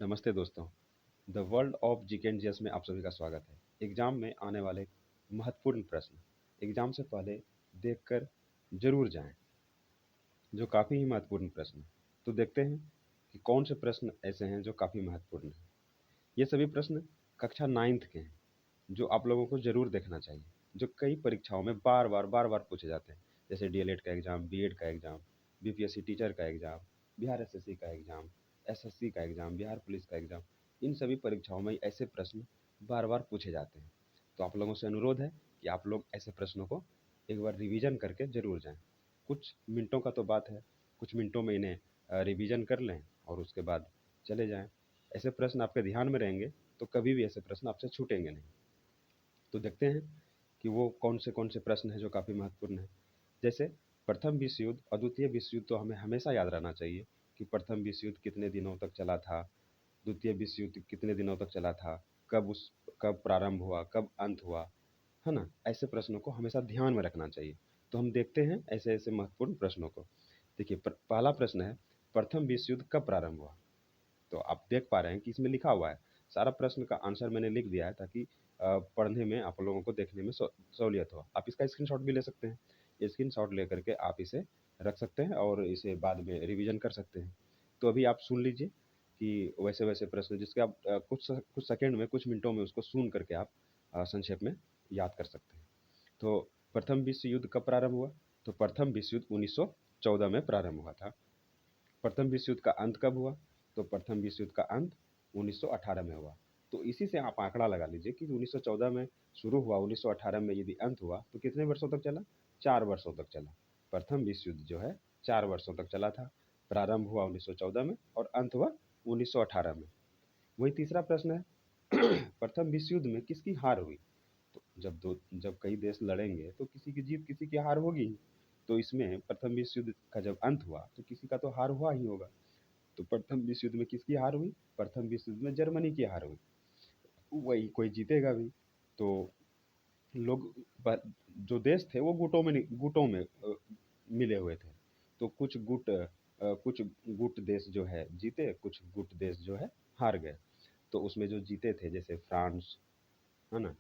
नमस्ते दोस्तों। The world of GK and GS में आप सभी का स्वागत है। एग्जाम में आने वाले महत्वपूर्ण प्रश्न एग्जाम से पहले देखकर जरूर जाएं, जो काफ़ी ही महत्वपूर्ण प्रश्न हैं। तो देखते हैं कि कौन से प्रश्न ऐसे हैं जो काफ़ी महत्वपूर्ण हैं। ये सभी प्रश्न कक्षा 9th के हैं, जो आप लोगों को जरूर देखना चाहिए, जो कई परीक्षाओं में बार बार पूछे जाते हैं। जैसे डीएलएड का एग्ज़ाम, बीएड का एग्ज़ाम, बीपीएससी टीचर का एग्ज़ाम, बिहार एसएससी का एग्ज़ाम, एसएससी का एग्ज़ाम, बिहार पुलिस का एग्ज़ाम। इन सभी परीक्षाओं में ऐसे प्रश्न बार-बार पूछे जाते हैं। तो आप लोगों से अनुरोध है कि आप लोग ऐसे प्रश्नों को एक बार रिवीजन करके ज़रूर जाएँ। कुछ मिनटों का तो बात है, कुछ मिनटों में इन्हें रिवीजन कर लें और उसके बाद चले जाएँ। ऐसे प्रश्न आपके ध्यान में रहेंगे तो कभी भी ऐसे प्रश्न आपसे छूटेंगे नहीं। तो देखते हैं कि वो कौन से प्रश्न हैं जो काफ़ी महत्वपूर्ण हैं। जैसे प्रथम विश्व युद्ध और द्वितीय विश्व युद्ध तो हमें हमेशा याद रहना चाहिए कि प्रथम विश्व युद्ध कितने दिनों तक चला था, द्वितीय विश्व युद्ध कितने दिनों तक चला था, कब प्रारंभ हुआ, कब अंत हुआ, है ना? ऐसे प्रश्नों को हमेशा ध्यान में रखना चाहिए। तो हम देखते हैं ऐसे-ऐसे महत्वपूर्ण प्रश्नों को। देखिए पहला प्रश्न है, प्रथम विश्व युद्ध कब प्रारंभ हुआ? तो आप देख पा रहे हैं कि इसमें लिखा हुआ है। सारा प्रश्न का आंसर मैंने लिख दिया है ताकि पढ़ने में आप लोगों को देखने में सहूलियत हो। आप इसका स्क्रीनशॉट भी ले सकते हैं। स्क्रीनशॉट लेकर के आप इसे रख सकते हैं और इसे बाद में रिवीजन कर सकते हैं। तो अभी आप सुन लीजिए कि वैसे-वैसे प्रश्न जिसके आप कुछ सेकंड में, कुछ मिनटों में उसको सुन करके आप संक्षेप में याद कर सकते हैं। तो प्रथम विश्व युद्ध कब प्रारंभ हुआ? तो प्रथम विश्व युद्ध 1914 में प्रारंभ हुआ था। प्रथम विश्व युद्ध का अंत कब हुआ? तो प्रथम विश्व युद्ध का अंत 1918 में हुआ। तो इसी से आप आंकड़ा लगा लीजिए कि 1914 में शुरू हुआ, 1918 में यदि अंत हुआ तो कितने वर्षों तक चला? 4 वर्षों तक चला। प्रथम विश्व युद्ध जो है 4 वर्षों तक चला था। प्रारंभ हुआ 1914 में और अंत हुआ 1918 में। वही तीसरा प्रश्न है, प्रथम विश्व युद्ध में किसकी हार हुई? तो जब कई देश लड़ेंगे तो किसी की जीत किसी की हार होगी ही। तो इसमें प्रथम विश्व युद्ध का जब अंत हुआ तो किसी का तो हार हुआ ही होगा। तो प्रथम विश्व युद्ध में किसकी हार हुई? प्रथम विश्व युद्ध में जर्मनी की हार हुई। वही कोई जीतेगा भी। तो लोग जो देश थे वो गुटों में मिले हुए थे। तो कुछ गुट देश जो है जीते, कुछ गुट देश जो है हार गए। तो उसमें जो जीते थे जैसे फ्रांस, है ना?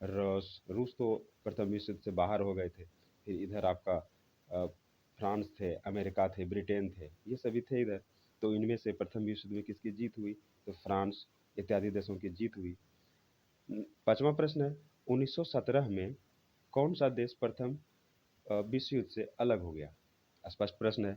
रूस तो प्रथम विश्व युद्ध से बाहर हो गए थे। फिर इधर आपका फ्रांस थे, अमेरिका थे, ब्रिटेन थे, ये सभी थे इधर। तो इनमें से प्रथम विश्व युद्ध में किसकी जीत हुई? तो फ्रांस इत्यादि देशों की जीत हुई। पाँचवाँ प्रश्न है, 1917 में कौन-सा देश प्रथम विश्व युद्ध से अलग हो गया? स्पष्ट प्रश्न है।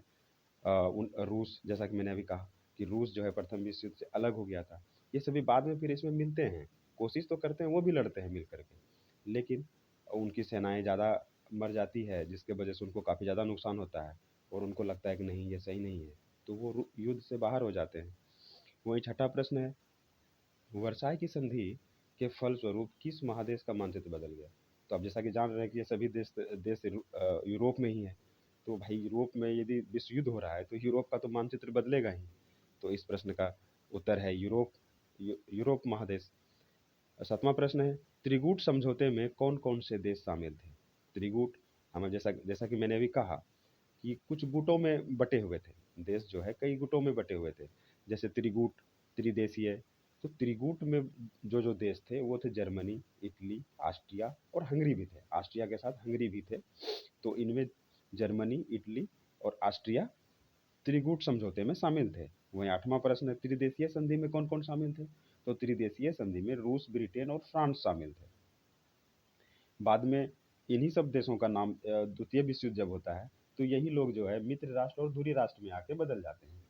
रूस, जैसा कि मैंने अभी कहा कि रूस जो है प्रथम विश्व युद्ध से अलग हो गया था। ये सभी बाद में फिर इसमें मिलते हैं, कोशिश तो करते हैं, वो भी लड़ते हैं मिल कर के। लेकिन उनकी सेनाएँ ज़्यादा मर जाती है, जिसके वजह से उनको काफ़ी ज़्यादा नुकसान होता है और उनको लगता है कि नहीं ये सही नहीं है, तो वो युद्ध से बाहर हो जाते हैं। वहीं छठा प्रश्न है, वर्साई की संधि के फलस्वरूप किस महादेश का मानचित्र बदल गया? तो आप जैसा कि जान रहे हैं कि ये सभी देश यूरोप में ही है। तो भाई यूरोप में यदि विश्व युद्ध हो रहा है तो यूरोप का तो मानचित्र बदलेगा ही। तो इस प्रश्न का उत्तर है यूरोप महादेश। सातवां प्रश्न है, त्रिकूट समझौते में कौन-कौन से देश शामिल थे? त्रिकूट, हमें जैसा जैसा कि मैंने अभी कहा कि कुछ गुटों में बटे हुए थे। देश जो है कई गुटों में बटे हुए थे। जैसे त्रिकूट, त्रिदेशीय। तो त्रिकूट में जो देश थे वो थे जर्मनी, इटली, ऑस्ट्रिया और हंगरी भी थे। ऑस्ट्रिया के साथ हंगरी भी थे। तो इनमें जर्मनी, इटली और ऑस्ट्रिया त्रिकूट समझौते में शामिल थे। वहीं आठवां प्रश्न है, त्रिदेशीय संधि में कौन-कौन शामिल थे? तो त्रिदेशीय संधि में रूस, ब्रिटेन और फ्रांस शामिल थे। बाद में इन्हीं सब देशों का नाम द्वितीय विश्व युद्ध जब होता है तो यही लोग जो है मित्र राष्ट्र और धुरी राष्ट्र में आके बदल जाते हैं।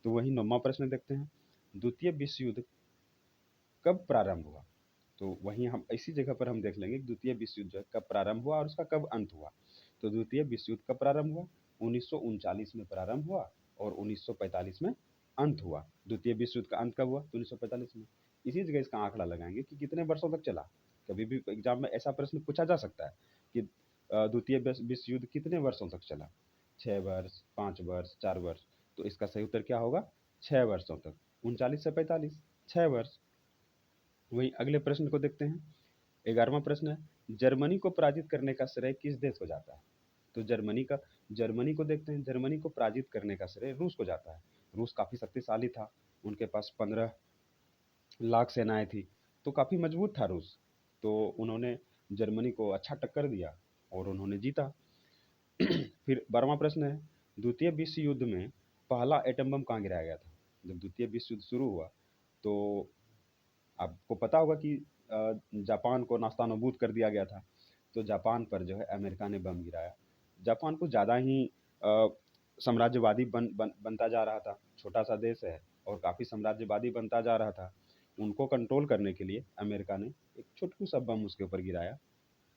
तो वही 9वां प्रश्न देखते हैं, द्वितीय विश्व युद्ध कब प्रारंभ हुआ? तो वहीं हम इसी जगह पर हम देख लेंगे कि द्वितीय विश्व युद्ध जो है कब प्रारंभ हुआ और उसका कब अंत हुआ। तो द्वितीय विश्व युद्ध कब प्रारंभ हुआ? 1939 में प्रारंभ हुआ और 1945 में अंत हुआ। द्वितीय विश्व युद्ध का अंत कब हुआ? तो 1945 में। इसी जगह इसका आंकड़ा लगाएंगे कि कितने वर्षों तक चला। कभी भी एग्जाम में ऐसा प्रश्न पूछा जा सकता है कि द्वितीय विश्व युद्ध कितने वर्षों तक चला? 6 वर्ष, 5 वर्ष, 4 वर्ष। तो इसका सही उत्तर क्या होगा? 6 वर्षों तक। 39 से 45, 6 वर्ष। वहीं अगले प्रश्न को देखते हैं। 11वां प्रश्न है, जर्मनी को पराजित करने का श्रेय किस देश को जाता है? तो जर्मनी को देखते हैं। जर्मनी को पराजित करने का श्रेय रूस को जाता है। रूस काफ़ी शक्तिशाली था। उनके पास 15 लाख सेनाएँ थी, तो काफ़ी मजबूत था रूस। तो उन्होंने जर्मनी को अच्छा टक्कर दिया और उन्होंने जीता। फिर 12वां प्रश्न है, द्वितीय विश्व युद्ध में पहला एटम बम कहाँ गिराया गया था? जब द्वितीय विश्व युद्ध शुरू हुआ, तो आपको पता होगा कि जापान को नास्तानाबूद कर दिया गया था। तो जापान पर जो है अमेरिका ने बम गिराया। जापान को ज़्यादा ही साम्राज्यवादी बनता जा रहा था। छोटा-सा देश है और काफ़ी साम्राज्यवादी बनता जा रहा था। उनको कंट्रोल करने के लिए अमेरिका ने एक छुटकू-सा बम उसके ऊपर गिराया,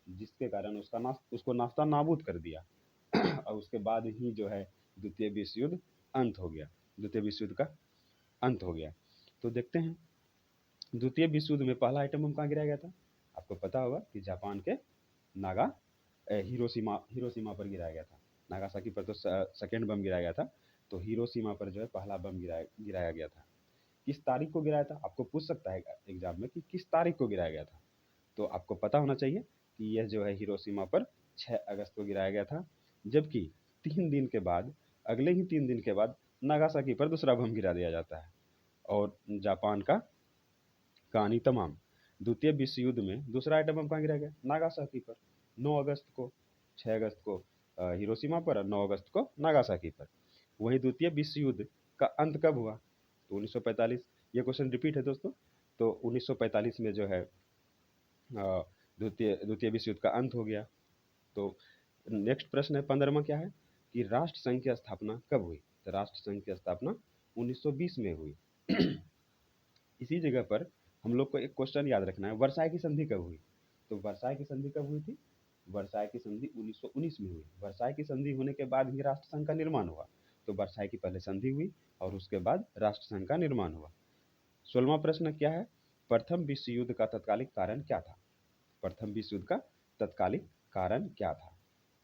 जिसके कारण उसको नास्ता-नाबूद कर दिया। और उसके बाद ही जो है द्वितीय विश्व युद्ध अंत हो गया। द्वितीय विश्व युद्ध का अंत हो गया। तो देखते हैं, द्वितीय विश्व युद्ध में पहला आइटम बम कहाँ गिराया गया था? आपको पता होगा कि जापान के नागा हिरोशिमा पर गिराया गया था। नागासाकी पर तो सेकंड बम गिराया गया था, तो हिरोशिमा पर जो है पहला बम गिराया गया था। किस तारीख को गिराया था? आपको पूछ सकता है एग्जाम में कि किस तारीख को गिराया गया था। तो आपको पता होना चाहिए कि यह जो है हिरोशिमा पर 6 अगस्त को गिराया गया था, जबकि 3 दिन के बाद, अगले ही 3 दिन के बाद नागासाकी पर दूसरा बम गिरा दिया जाता है और जापान का कहानी तमाम। द्वितीय विश्व युद्ध में दूसरा आइटम बम कहाँ गिराया गया? नागासाकी पर, 9 अगस्त को। 6 अगस्त को हिरोशिमा पर और 9 अगस्त को नागासाकी पर। वहीं द्वितीय विश्व युद्ध का अंत कब हुआ? तो 1945। ये क्वेश्चन रिपीट है दोस्तों। तो 1945 में जो है द्वितीय विश्व युद्ध का अंत हो गया। तो नेक्स्ट प्रश्न है 15वां, क्या है कि राष्ट्र संघ की स्थापना कब हुई? तो राष्ट्र संघ की स्थापना 1920 में हुई। इसी जगह पर हम लोग को एक क्वेश्चन याद रखना है, वर्साई की संधि कब हुई? तो वर्साई की संधि कब हुई थी? वर्साई की संधि 1919 में हुई। वर्साई की संधि होने के बाद ही राष्ट्र संघ का निर्माण हुआ। तो वर्साई की पहले संधि हुई और उसके बाद राष्ट्र संघ का निर्माण हुआ। 16वां प्रश्न क्या है, प्रथम विश्व युद्ध का तत्कालिक कारण क्या था? प्रथम विश्व युद्ध का तत्कालिक कारण क्या था?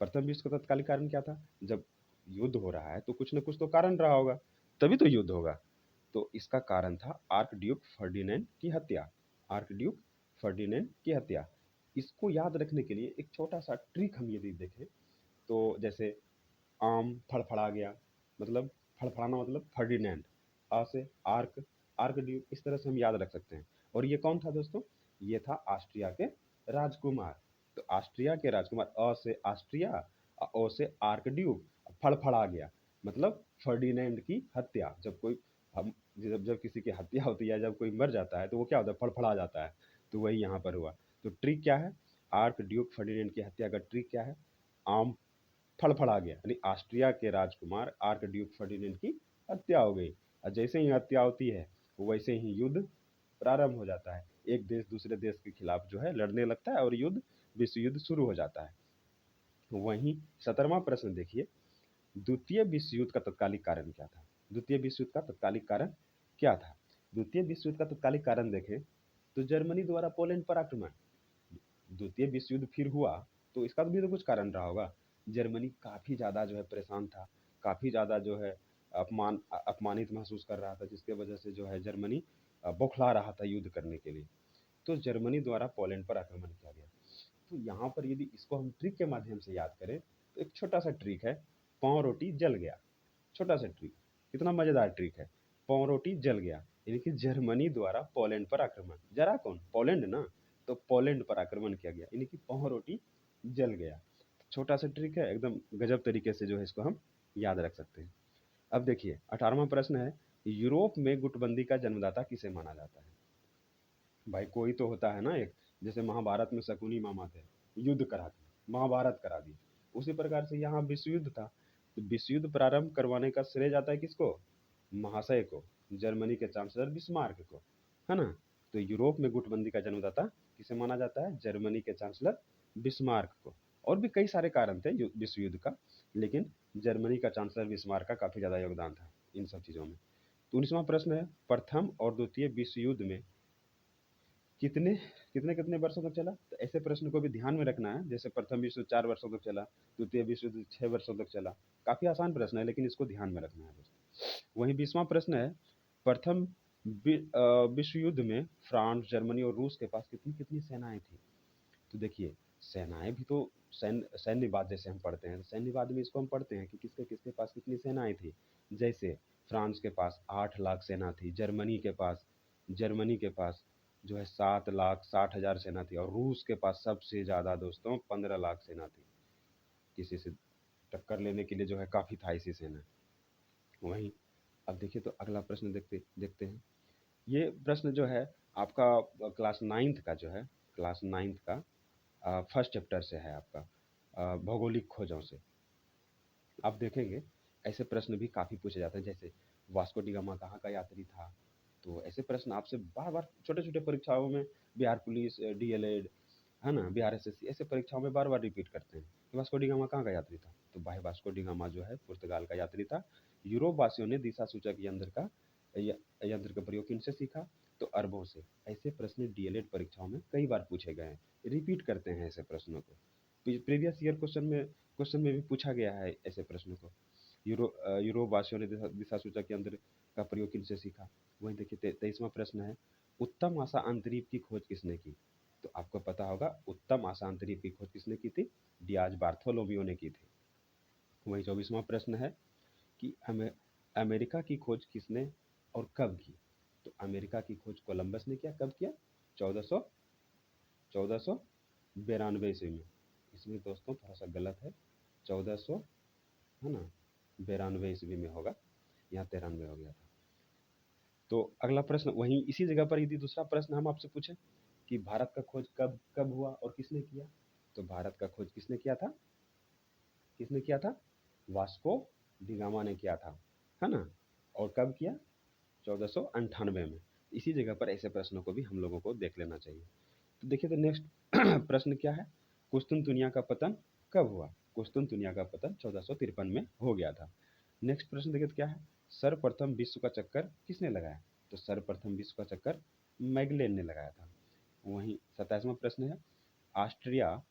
प्रथम विश्व का तत्कालिक कारण क्या था? जब युद्ध हो रहा है तो कुछ न कुछ तो कारण रहा होगा, तभी तो युद्ध होगा। तो इसका कारण था आर्क ड्यूक फर्डिनेंड की हत्या। आर्क ड्यूक फर्डिनेंड की हत्या। इसको याद रखने के लिए एक छोटा सा ट्रिक हम यदि देखें, तो जैसे आम फड़फड़ा गया, मतलब फड़फड़ाना मतलब फर्डिनेंड। आ से आर्क, आर्क ड्यूक, इस तरह से हम याद रख सकते हैं। और ये कौन था दोस्तों? ये था ऑस्ट्रिया के राजकुमार। तो ऑस्ट्रिया के राजकुमार, अ से ऑस्ट्रिया, ओ से आर्क ड्यूक, फड़फड़ा गया मतलब फर्डिनेंड की हत्या। जब कोई हम जब जब किसी की हत्या होती है, जब कोई मर जाता है तो वो क्या होता है? फड़फड़ा जाता है। तो वही यहाँ पर हुआ। तो ट्रिक क्या है? आर्क ड्यूक फर्डिनेंड की हत्या का ट्रिक क्या है? आम फड़फड़ा गया, यानी ऑस्ट्रिया के राजकुमार आर्क ड्यूक फर्डिनेंड की हत्या हो गई। और जैसे ही हत्या होती है वैसे ही युद्ध प्रारंभ हो जाता है। एक देश दूसरे देश के खिलाफ जो है लड़ने लगता है और विश्व युद्ध शुरू हो जाता है। वहीं 17वां प्रश्न देखिए, द्वितीय विश्व युद्ध का तत्कालिक कारण क्या था? द्वितीय विश्व युद्ध का तत्कालिक कारण क्या था? द्वितीय विश्व युद्ध का तत्कालिक कारण देखें तो जर्मनी द्वारा पोलैंड पर आक्रमण। द्वितीय विश्व युद्ध फिर हुआ तो इसका भी तो कुछ कारण रहा होगा। जर्मनी काफ़ी ज़्यादा जो है परेशान था, काफ़ी ज़्यादा जो है अपमानित महसूस कर रहा था, जिसके वजह से जो है जर्मनी बौखला रहा था युद्ध करने के लिए। तो जर्मनी द्वारा पोलैंड पर आक्रमण किया गया। तो यहाँ पर यदि इसको हम ट्रिक के माध्यम से याद करें तो एक छोटा सा ट्रिक है, पाँव रोटी जल गया। छोटा सा ट्रिक, कितना मज़ेदार ट्रिक है, पाँव रोटी जल गया। यानी कि जर्मनी द्वारा पोलैंड पर आक्रमण, जरा कौन? पोलैंड ना। तो पोलैंड पर आक्रमण किया गया, यानी कि पाँव रोटी जल गया। छोटा सा ट्रिक है, एकदम गजब तरीके से जो है इसको हम याद रख सकते हैं। अब देखिए 18वां प्रश्न है, यूरोप में गुटबंदी का जन्मदाता किसे माना जाता है? भाई कोई तो होता है ना एक, जैसे महाभारत में शकुनी मामा थे, युद्ध करा दी, महाभारत करा दी। उसी प्रकार से यहाँ विश्व युद्ध था। तो विश्व युद्ध प्रारंभ करवाने का श्रेय जाता है किसको? महाशय को, जर्मनी के चांसलर बिस्मार्क को, है ना। तो यूरोप में गुटबंदी का जन्मदाता किसे माना जाता है? जर्मनी के चांसलर बिस्मार्क को। और भी कई सारे कारण थे विश्व युद्ध का, लेकिन जर्मनी का चांसलर बिस्मार्क का काफ़ी ज़्यादा योगदान था इन सब चीज़ों में। तो 19वां प्रश्न है, प्रथम और द्वितीय विश्व युद्ध में कितने कितने कितने वर्षों तक चला? तो ऐसे प्रश्न को भी ध्यान में रखना है। जैसे प्रथम विश्व युद्ध 4 वर्षों तक चला, द्वितीय विश्व युद्ध 6 वर्षों तक चला। काफ़ी आसान प्रश्न है, लेकिन इसको ध्यान में रखना है दोस्तों। वहीं 20वां प्रश्न है, प्रथम विश्व युद्ध में फ्रांस, जर्मनी और रूस के पास कितनी कितनी सेनाएं थी? तो देखिए, सेनाएं भी तो सैन्यवाद जैसे हम पढ़ते हैं, सैन्यवाद में इसको हम पढ़ते हैं कि किसके किसके पास कितनी सेनाएं थी। जैसे फ्रांस के पास 8 लाख सेना थी, जर्मनी के पास जर्मनी के पास जो है 7,60,000 सेना थी और रूस के पास सबसे ज़्यादा दोस्तों 15 लाख सेना थी। किसी से टक्कर लेने के लिए जो है काफ़ी था ऐसी सेना। वहीं अब देखिए तो अगला प्रश्न देखते देखते हैं। ये प्रश्न जो है आपका क्लास 9th का जो है, क्लास 9th का फर्स्ट चैप्टर से है आपका, भौगोलिक खोजों से। आप देखेंगे ऐसे प्रश्न भी काफ़ी पूछे जाते हैं, जैसे वास्को डी गामा कहाँ का यात्री था? तो ऐसे प्रश्न आपसे बार-बार छोटे-छोटे परीक्षाओं में, बिहार पुलिस, डीएलएड, है ना? बिहार एसएससी, ऐसे परीक्षाओं में बार-बार रिपीट करते हैं कि वास्को डी गामा कहाँ का यात्री था? तो भाई वास्को डी गामा जो है पुर्तगाल का यात्री था। यूरोप वासियों ने दिशा सूचक य यंत्र का प्रयोग किनसे सीखा? तो अरबों से। ऐसे प्रश्न डीएलएड परीक्षाओं में कई बार पूछे गए हैं, रिपीट करते हैं ऐसे प्रश्नों को। प्रीवियस ईयर क्वेश्चन में भी पूछा गया है ऐसे प्रश्नों को। यूरोप वासियों ने दिशा सूचक यंत्र का प्रयोग किनसे सीखा? वहीं देखिए 23वां प्रश्न है, उत्तम आशा अंतरीप की खोज किसने की? तो आपको पता होगा उत्तम आशा अंतरीप की खोज किसने की थी? डियाज बार्थोलोमियो ने की थी। वहीं 24वां प्रश्न है कि अमेरिका की खोज किसने और कब की? तो अमेरिका की खोज कोलंबस ने किया। कब किया? 1492 ईस्वी में। इसमें दोस्तों थोड़ा सा गलत है, 1400, है ना, 92 ईस्वी में होगा, यहाँ 93 हो गया था। तो अगला प्रश्न वहीं इसी जगह पर यदि दूसरा प्रश्न हम आपसे पूछें कि भारत का खोज कब कब हुआ और किसने किया? तो भारत का खोज किसने किया था? किसने किया था? वास्को डी गामा ने किया था, है ना? और कब किया? 1498 में। इसी जगह पर ऐसे प्रश्नों को भी हम लोगों को देख लेना चाहिए। तो देखिए तो नेक्स्ट प्रश्न क्या है? कुस्तुनतुनिया का पतन कब हुआ? कुस्तुनतुनिया का पतन 1453 में हो गया था। नेक्स्ट प्रश्न देखिए तो क्या है? सर्वप्रथम विश्व का चक्कर किसने लगाया? तो सर्वप्रथम विश्व का चक्कर मैगलेन ने लगाया था। वहीं 27वां प्रश्न है, ऑस्ट्रिया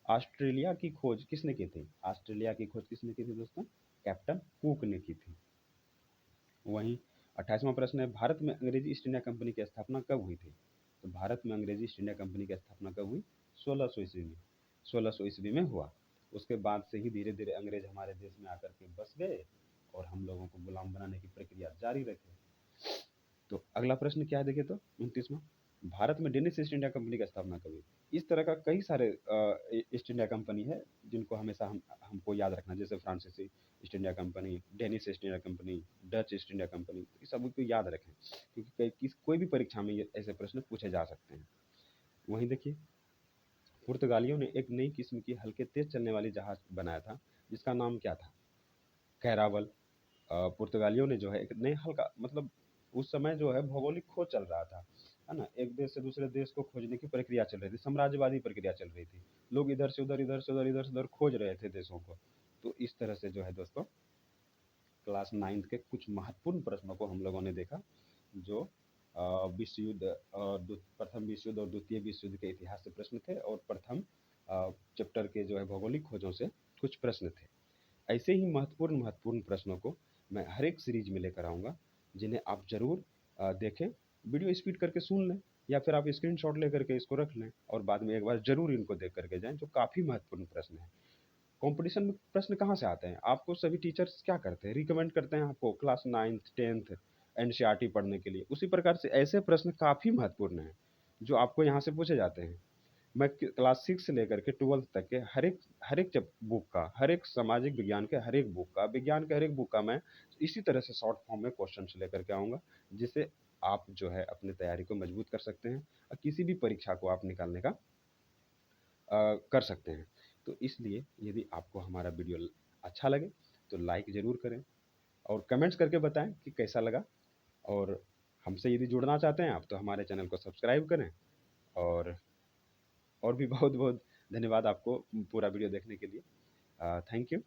ऑस्ट्रेलिया की खोज किसने की थी? ऑस्ट्रेलिया की खोज किसने की थी दोस्तों? कैप्टन कुक ने की थी। वहीं 28वां प्रश्न है, भारत में अंग्रेजी ईस्ट इंडिया कंपनी की स्थापना कब हुई थी? तो भारत में अंग्रेजी ईस्ट इंडिया कंपनी की स्थापना कब हुई? 1600 ईस्वी में। 1600 ईस्वी में हुआ। उसके बाद से ही धीरे धीरे अंग्रेज हमारे देश में आकर के बस गए और हम लोगों को गुलाम बनाने की प्रक्रिया जारी रखे। तो अगला प्रश्न क्या है देखिए तो 29वां, भारत में डेनिश ईस्ट इंडिया कंपनी की स्थापना कब हुई? इस तरह का कई सारे ईस्ट इंडिया कंपनी है जिनको हमेशा हमको याद रखना, जैसे फ्रांसीसी east India company, Danish east India company, Dutch east India company, इस सब को याद रखें क्योंकि कोई भी परीक्षा में ऐसे प्रश्न पूछे जा सकते हैं। वहीं देखिए पुर्तगालियों ने एक नई किस्म की हल्के तेज चलने वाली जहाज बनाया था जिसका नाम क्या था? कैरावल। पुर्तगालियों ने जो है एक नए हल्का मतलब उस समय जो है भौगोलिक खोज चल रहा था, है ना? एक देश से दूसरे देश को खोजने की प्रक्रिया चल रही थी, साम्राज्यवादी प्रक्रिया चल रही थी। लोग इधर से उधर, इधर से उधर, इधर से उधर खोज रहे थे देशों को। तो इस तरह से जो है दोस्तों क्लास 9th के कुछ महत्वपूर्ण प्रश्नों को हम लोगों ने देखा, जो विश्व युद्ध और प्रथम विश्व युद्ध और द्वितीय विश्व युद्ध के इतिहास से प्रश्न थे और प्रथम चैप्टर के जो है भौगोलिक खोजों से कुछ प्रश्न थे। ऐसे ही महत्वपूर्ण महत्वपूर्ण प्रश्नों को मैं हर एक सीरीज में लेकर आऊँगा, जिन्हें आप ज़रूर देखें, वीडियो स्पीड करके सुन लें या फिर आप स्क्रीनशॉट लेकर के इसको रख लें और बाद में एक बार ज़रूर इनको देख करके जाएँ, जो काफ़ी महत्वपूर्ण प्रश्न हैं। कंपटीशन में प्रश्न कहाँ से आते हैं? आपको सभी टीचर्स क्या करते हैं? रिकमेंड करते हैं आपको क्लास 9th 10th एनसीईआरटी पढ़ने के लिए। उसी प्रकार से ऐसे प्रश्न काफ़ी महत्वपूर्ण हैं, जो आपको यहाँ से पूछे जाते हैं। मैं क्लास 6 से लेकर के 12th तक के हर एक बुक का, हर एक सामाजिक विज्ञान के हर एक बुक का, विज्ञान के हर एक बुक का मैं इसी तरह से शॉर्ट फॉर्म में क्वेश्चन लेकर के आऊँगा, जिससे आप जो है अपनी तैयारी को मजबूत कर सकते हैं और किसी भी परीक्षा को आप निकालने का कर सकते हैं। तो इसलिए यदि आपको हमारा वीडियो अच्छा लगे तो लाइक ज़रूर करें और कमेंट्स करके बताएं कि कैसा लगा। और हमसे यदि जुड़ना चाहते हैं आप तो हमारे चैनल को सब्सक्राइब करें। और और भी बहुत बहुत धन्यवाद आपको पूरा वीडियो देखने के लिए। Thank you.